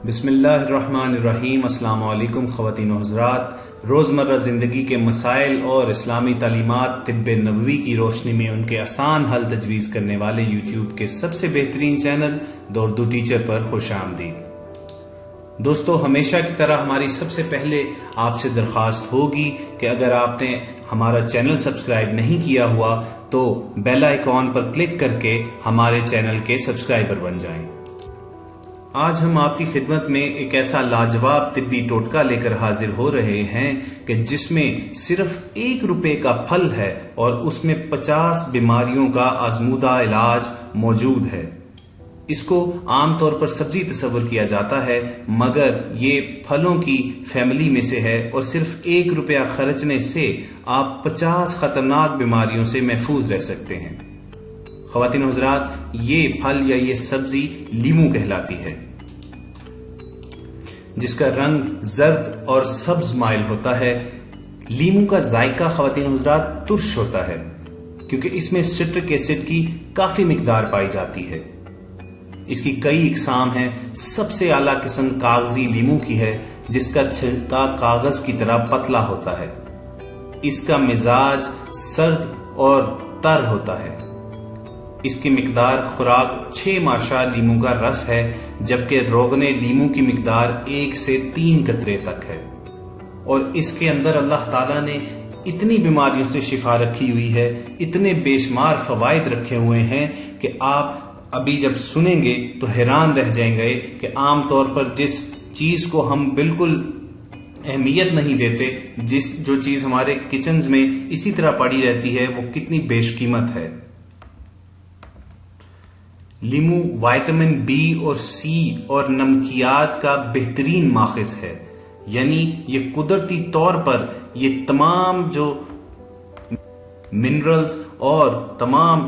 बिस्मिल्लाहिर्रहमानिर्रहीम। अस्सलाम वालेकुम ख़वातीन व हज़रात। रोज़मर्रा ज़िंदगी के मसाइल और इस्लामी तालीमात तिब्बे नबवी की रोशनी में उनके आसान हल तजवीज़ करने वाले यूट्यूब के सबसे बेहतरीन चैनल द उर्दू टीचर पर खुश आमदीद। दोस्तों, हमेशा की तरह हमारी सबसे पहले आपसे दरख्वास्त होगी कि अगर आपने हमारा चैनल सब्सक्राइब नहीं किया हुआ तो बेल आइकॉन पर क्लिक करके हमारे चैनल के सब्सक्राइबर बन जाएं। आज हम आपकी खिदमत में एक ऐसा लाजवाब तिब्बी टोटका लेकर हाजिर हो रहे हैं कि जिसमें सिर्फ ₹1 का फल है और उसमें 50 बीमारियों का आजमूदा इलाज मौजूद है। इसको आमतौर पर सब्जी तस्वर किया जाता है, मगर ये फलों की फैमिली में से है और सिर्फ ₹1 खर्चने से आप 50 खतरनाक बीमारियों से महफूज रह सकते हैं। ख़वातीन व हज़रात, ये फल या ये सब्जी लीमू कहलाती है, जिसका रंग जर्द और सब्ज माइल होता है। लीमू का जायका ख़वातीन व हज़रात तुर्श होता है, क्योंकि इसमें सिट्रिक एसिड की काफी मिकदार पाई जाती है। इसकी कई इकसाम हैं। सबसे आला किस्म कागजी लीमू की है, जिसका छिलका कागज की तरह पतला होता है। इसका मिजाज सर्द और तर होता है। इसकी मिकदार खुराक 6 माशा लीमू का रस है, जबकि रोगने लीमू की मिकदार 1 से 3 कतरे तक है। और इसके अंदर अल्लाह ताला ने इतनी बीमारियों से शिफा रखी हुई है, इतने बेशुमार फवाइद रखे हुए हैं कि आप अभी जब सुनेंगे तो हैरान रह जाएंगे कि आमतौर पर जिस चीज को हम बिल्कुल अहमियत नहीं देते, जो चीज हमारे किचन्स में इसी तरह पड़ी रहती है, वो कितनी बेशकीमत है। लीमू विटामिन बी और सी और नमकियात का बेहतरीन माखिज है। यानी ये कुदरती तौर पर ये तमाम जो मिनरल्स और तमाम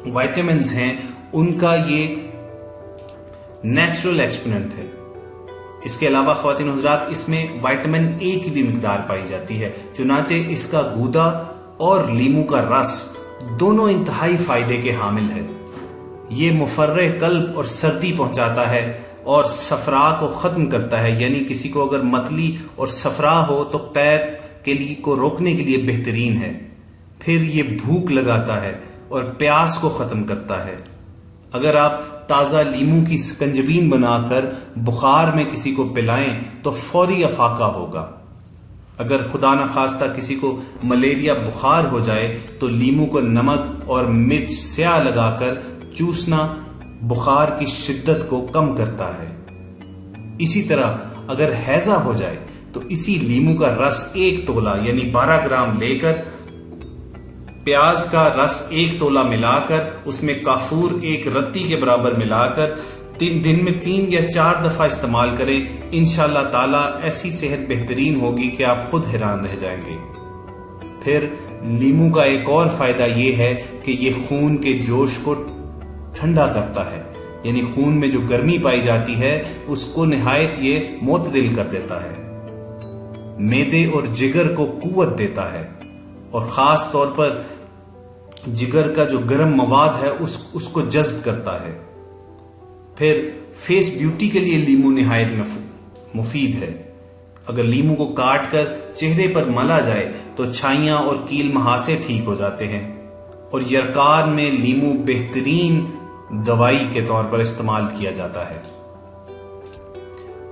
विटामिन्स हैं, उनका ये नेचुरल एक्सपोनेंट है। इसके अलावा ख़वातीन व हज़रात, इसमें विटामिन ए की भी मिकदार पाई जाती है। चुनाचे इसका गूदा और लीमू का रस दोनों इंतहाई फायदे के हामिल है। ये मुफर्रे कल्ब और सर्दी पहुंचाता है और सफरा को खत्म करता है। यानी किसी को अगर मतली और सफरा हो तो कैद के लिए को रोकने के लिए बेहतरीन है। फिर ये भूख लगाता है और प्यास को खत्म करता है। अगर आप ताजा लीमू की सकंजबीन बनाकर बुखार में किसी को पिलाएं तो फौरी अफाका होगा। अगर खुदा न खास्ता किसी को मलेरिया बुखार हो जाए तो लीमू को नमक और मिर्च स्याह लगाकर चूसना बुखार की शिद्दत को कम करता है। इसी तरह अगर हैजा हो जाए तो इसी लीमू का रस 1 तोला यानी 12 ग्राम लेकर, प्याज का रस 1 तोला मिलाकर, उसमें काफूर 1 रत्ती के बराबर मिलाकर 3 दिन में 3 या 4 दफा इस्तेमाल करें। इंशाअल्लाह ताला ऐसी सेहत बेहतरीन होगी कि आप खुद हैरान रह जाएंगे। फिर लीमू का एक और फायदा यह है कि यह खून के जोश को ठंडा करता है। यानी खून में जो गर्मी पाई जाती है उसको निहायत ये मोतदिल कर देता है। मैदे और जिगर को कुव्वत देता है और खास तौर पर जिगर का जो गर्म मवाद है उसको जज्ब करता है। फिर फेस ब्यूटी के लिए लीमू निहायत मुफीद है। अगर लीमू को काट कर चेहरे पर मला जाए तो छाइयां और कील महासे ठीक हो जाते हैं। और यरकार में लीमू बेहतरीन दवाई के तौर पर इस्तेमाल किया जाता है।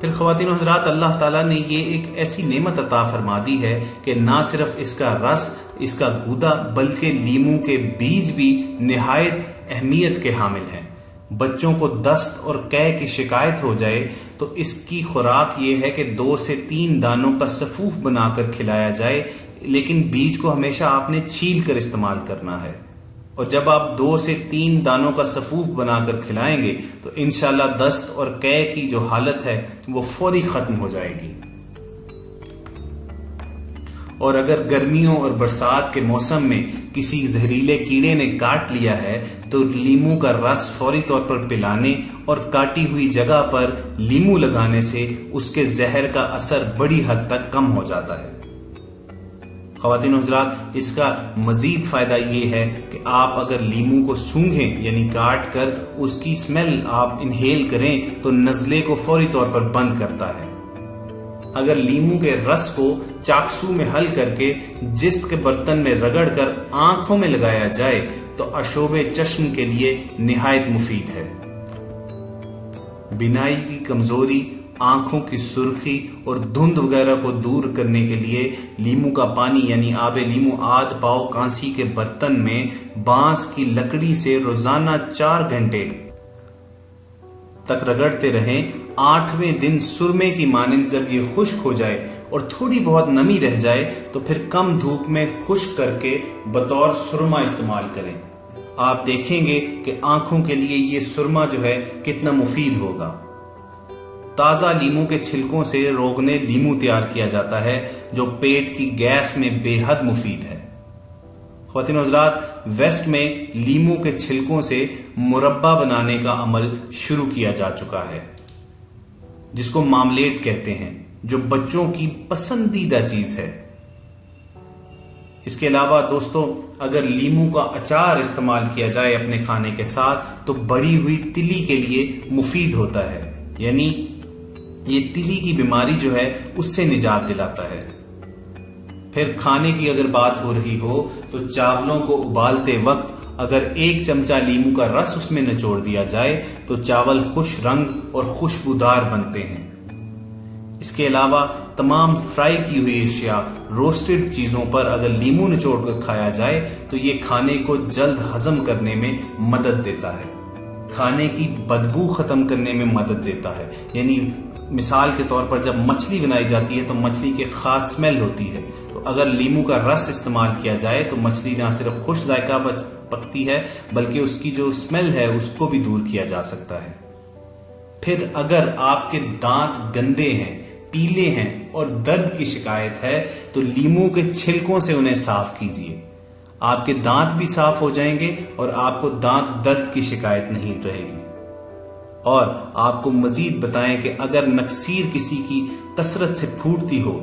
फिर ख़वातीन व हज़रात, अल्लाह ताला ने ये एक ऐसी नेमत अता फरमा दी है कि ना सिर्फ इसका रस, इसका गूदा, बल्कि लीमू के बीज भी निहायत अहमियत के हामिल हैं। बच्चों को दस्त और कै की शिकायत हो जाए तो इसकी खुराक ये है कि 2 से 3 दानों का सफूफ बनाकर खिलाया जाए, लेकिन बीज को हमेशा आपने छील कर इस्तेमाल करना है। और जब आप 2 से 3 दानों का सफूफ बनाकर खिलाएंगे तो इंशाल्लाह दस्त और कै की जो हालत है वो फौरी खत्म हो जाएगी। और अगर गर्मियों और बरसात के मौसम में किसी जहरीले कीड़े ने काट लिया है तो लीमू का रस फौरी तौर पर पिलाने और काटी हुई जगह पर लीमू लगाने से उसके जहर का असर बड़ी हद तक कम हो जाता है। ख्वातीन और हज़रात, इसका मजीद फायदा ये है कि आप अगर लीमू को सूंघें यानी काट कर उसकी स्मेल आप इनहेल करें तो नज़ले को फौरी तौर पर बंद करता है। अगर लीमू के रस को चाकसू में हल करके जिस्म के बर्तन में रगड़कर आंखों में लगाया जाए तो अशोबे चश्म के लिए निहायत मुफीद है। बिनाई की कमजोरी, आंखों की सुर्खी और धुंध वगैरह को दूर करने के लिए लीमू का पानी यानी आबे लीमू आध पाव कांसी के बर्तन में बांस की लकड़ी से रोजाना 4 घंटे तक रगड़ते रहें। 8वें दिन सुरमे की मानिंद जब ये खुश्क हो जाए और थोड़ी बहुत नमी रह जाए तो फिर कम धूप में खुश्क करके बतौर सुरमा इस्तेमाल करें। आप देखेंगे कि आंखों के लिए ये सुरमा जो है कितना मुफीद होगा। ताजा लीमू के छिलकों से रोगने लीमू तैयार किया जाता है जो पेट की गैस में बेहद मुफीद है। ख्वातीन और हज़रात, वेस्ट में लीमू के छिलकों से मुरब्बा बनाने का अमल शुरू किया जा चुका है जिसको मामलेट कहते हैं, जो बच्चों की पसंदीदा चीज है। इसके अलावा दोस्तों, अगर लीमू का अचार इस्तेमाल किया जाए अपने खाने के साथ तो बड़ी हुई तिली के लिए मुफीद होता है, यानी ये तिली की बीमारी जो है उससे निजात दिलाता है। फिर खाने की अगर बात हो रही हो तो चावलों को उबालते वक्त अगर 1 चमचा लीमू का रस उसमें निचोड़ दिया जाए तो चावल खुश रंग और खुशबूदार बनते हैं। इसके अलावा तमाम फ्राई की हुई अशिया, रोस्टेड चीजों पर अगर लीमू निचोड़ कर खाया जाए तो ये खाने को जल्द हजम करने में मदद देता है, खाने की बदबू खत्म करने में मदद देता है। यानी मिसाल के तौर पर जब मछली बनाई जाती है तो मछली की खास स्मेल होती है, तो अगर लीमू का रस इस्तेमाल किया जाए तो मछली ना सिर्फ खुश जायका पकती है बल्कि उसकी जो स्मेल है उसको भी दूर किया जा सकता है। फिर अगर आपके दांत गंदे हैं, पीले हैं और दर्द की शिकायत है तो लीमू के छिलकों से उन्हें साफ कीजिए। आपके दांत भी साफ हो जाएंगे और आपको दांत दर्द की शिकायत नहीं रहेगी। और आपको मजीद बताएं कि अगर नक्सीर किसी की कसरत से फूटती हो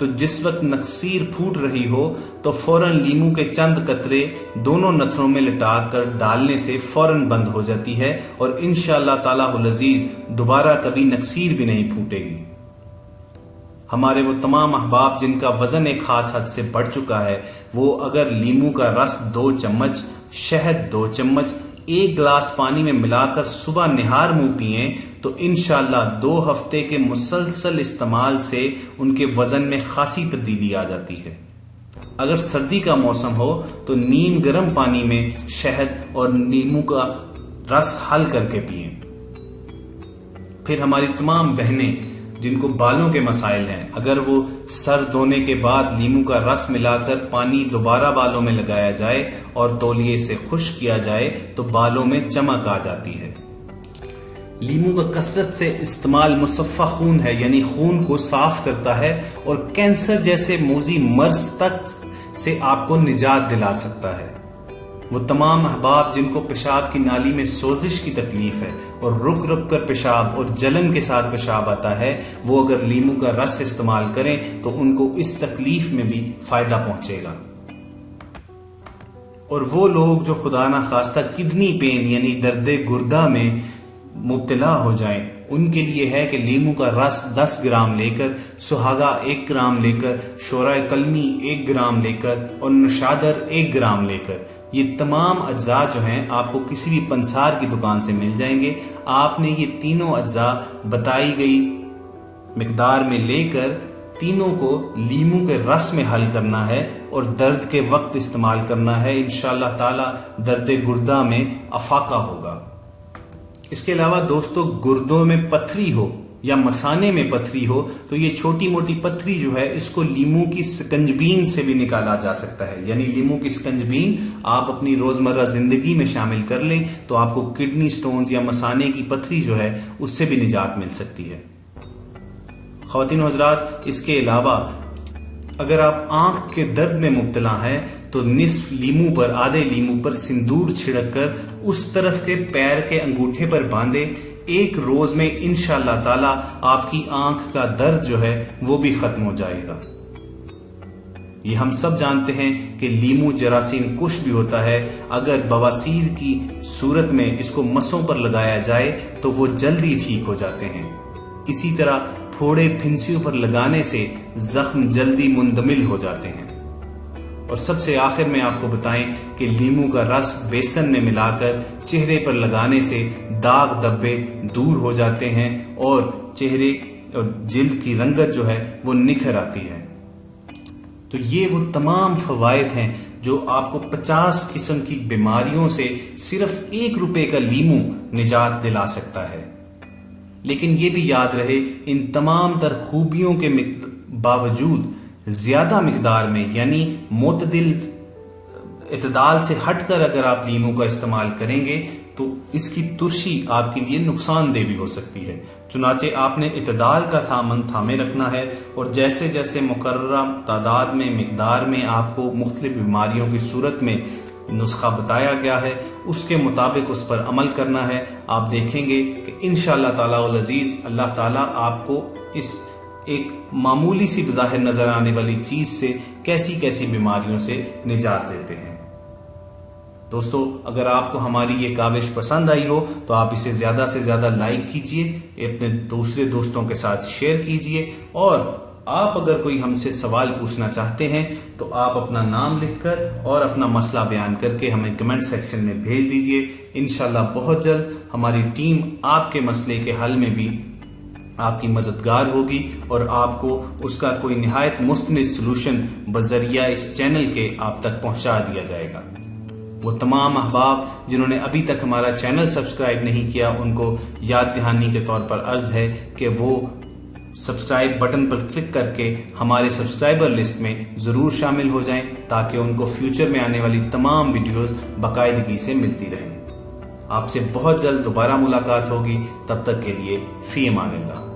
तो जिस वक्त नक्सीर फूट रही हो तो फौरन लीमू के चंद कतरे दोनों नथनों में लिटाकर डालने से फौरन बंद हो जाती है और इंशाअल्लाह ताला हुल अजीज दोबारा कभी नक्सीर भी नहीं फूटेगी। हमारे वो तमाम अहबाब जिनका वजन एक खास हद से बढ़ चुका है, वो अगर लीमू का रस 2 चम्मच, शहद 2 चम्मच, 1 गिलास पानी में मिलाकर सुबह निहार मुंह पिए तो इंशाअल्लाह 2 हफ्ते के मुसलसल इस्तेमाल से उनके वजन में खासी तब्दीली आ जाती है। अगर सर्दी का मौसम हो तो नीम गर्म पानी में शहद और नींबू का रस हल करके पिए। फिर हमारी तमाम बहनें जिनको बालों के मसाइल हैं, अगर वो सर धोने के बाद लीमू का रस मिलाकर पानी दोबारा बालों में लगाया जाए और तौलिए से खुश्क किया जाए तो बालों में चमक आ जाती है। लीमू का कसरत से इस्तेमाल मुसफ़ा खून है, यानी खून को साफ करता है और कैंसर जैसे मोजी मर्ज तक से आपको निजात दिला सकता है। वो तमाम अहबाब जिनको पेशाब की नाली में सोजिश की तकलीफ है और रुक रुक कर पेशाब और जलन के साथ पेशाब आता है, वो अगर लीमू का रस इस्तेमाल करें तो उनको इस तकलीफ में भी फायदा पहुंचेगा। और वो लोग जो खुदा ना खास्ता किडनी पेन यानी दर्द गुर्दा में मुब्तला हो जाएं, उनके लिए है कि लीमू का रस 10 ग्राम लेकर, सुहागा 1 ग्राम लेकर, शोरा कलमी 1 ग्राम लेकर और नशादर 1 ग्राम लेकर, ये तमाम अज्जा जो हैं आपको किसी भी पंसार की दुकान से मिल जाएंगे। आपने ये तीनों अज्जा बताई गई मिकदार में लेकर तीनों को लीमू के रस में हल करना है और दर्द के वक्त इस्तेमाल करना है। इंशाअल्लाह ताला दर्द गुर्दा में अफाका होगा। इसके अलावा दोस्तों, गुर्दों में पथरी हो या मसाने में पथरी हो तो ये छोटी मोटी पथरी जो है इसको लीमू की स्कंजबीन से भी निकाला जा सकता है। यानी लीमू की स्कंजबीन आप अपनी रोजमर्रा जिंदगी में शामिल कर लें तो आपको किडनी स्टोन्स या मसाने की पथरी जो है उससे भी निजात मिल सकती है। ख्वातीन और हज़रात, इसके अलावा अगर आप आंख के दर्द में मुब्तला हैं तो निस्फ लीमू पर, आधे लीमू पर सिंदूर छिड़क कर उस तरफ के पैर के अंगूठे पर बांधे। 1 रोज में इंशाअल्लाह ताला आपकी आंख का दर्द जो है वो भी खत्म हो जाएगा। ये हम सब जानते हैं कि लीमू जरासीम कुश भी होता है। अगर बवासीर की सूरत में इसको मसों पर लगाया जाए तो वो जल्दी ठीक हो जाते हैं। इसी तरह फोड़े फिंसियों पर लगाने से जख्म जल्दी मुंदमिल हो जाते हैं। और सबसे आखिर में आपको बताएं कि लीमू का रस बेसन में मिलाकर चेहरे पर लगाने से दाग धब्बे दूर हो जाते हैं और चेहरे और जिल्द की रंगत जो है वो निखर आती है। तो ये वो तमाम फवायद हैं जो आपको 50 किस्म की बीमारियों से सिर्फ ₹1 का लीमू निजात दिला सकता है। लेकिन ये भी याद रहे, इन तमाम तर खूबियों के बावजूद ज्यादा मिकदार में यानी मोतदिल इतदाल से हटकर अगर आप लीमू का इस्तेमाल करेंगे तो इसकी तुर्शी आपके लिए नुकसानदेह भी हो सकती है। चुनाचे आपने इतदाल का थामन थामे रखना है और जैसे जैसे मुकर्रर तादाद में मिकदार में आपको मुख्तलिफ बीमारियों की सूरत में नुस्खा बताया गया है उसके मुताबिक उस पर अमल करना है। आप देखेंगे कि इंशाअल्लाह ताला अल अजीज अल्लाह ताला आपको इस एक मामूली सी बज़ाहिर नजर आने वाली चीज से कैसी कैसी बीमारियों से निजात देते हैं। दोस्तों, अगर आपको हमारी ये काविश पसंद आई हो तो आप इसे ज्यादा से ज्यादा लाइक कीजिए, अपने दूसरे दोस्तों के साथ शेयर कीजिए और आप अगर कोई हमसे सवाल पूछना चाहते हैं तो आप अपना नाम लिखकर और अपना मसला बयान करके हमें कमेंट सेक्शन में भेज दीजिए। इंशाल्लाह बहुत जल्द हमारी टीम आपके मसले के हल में भी आपकी मददगार होगी और आपको उसका कोई निहायत मुस्तनिद सलूशन बजरिया इस चैनल के आप तक पहुंचा दिया जाएगा। वो तमाम अहबाब जिन्होंने अभी तक हमारा चैनल सब्सक्राइब नहीं किया उनको याद दहानी के तौर पर अर्ज है कि वो सब्सक्राइब बटन पर क्लिक करके हमारे सब्सक्राइबर लिस्ट में जरूर शामिल हो जाएं ताकि उनको फ्यूचर में आने वाली तमाम वीडियोस बाकायदगी से मिलती रहें। आपसे बहुत जल्द दोबारा मुलाकात होगी, तब तक के लिए फी अमानिल्लाह।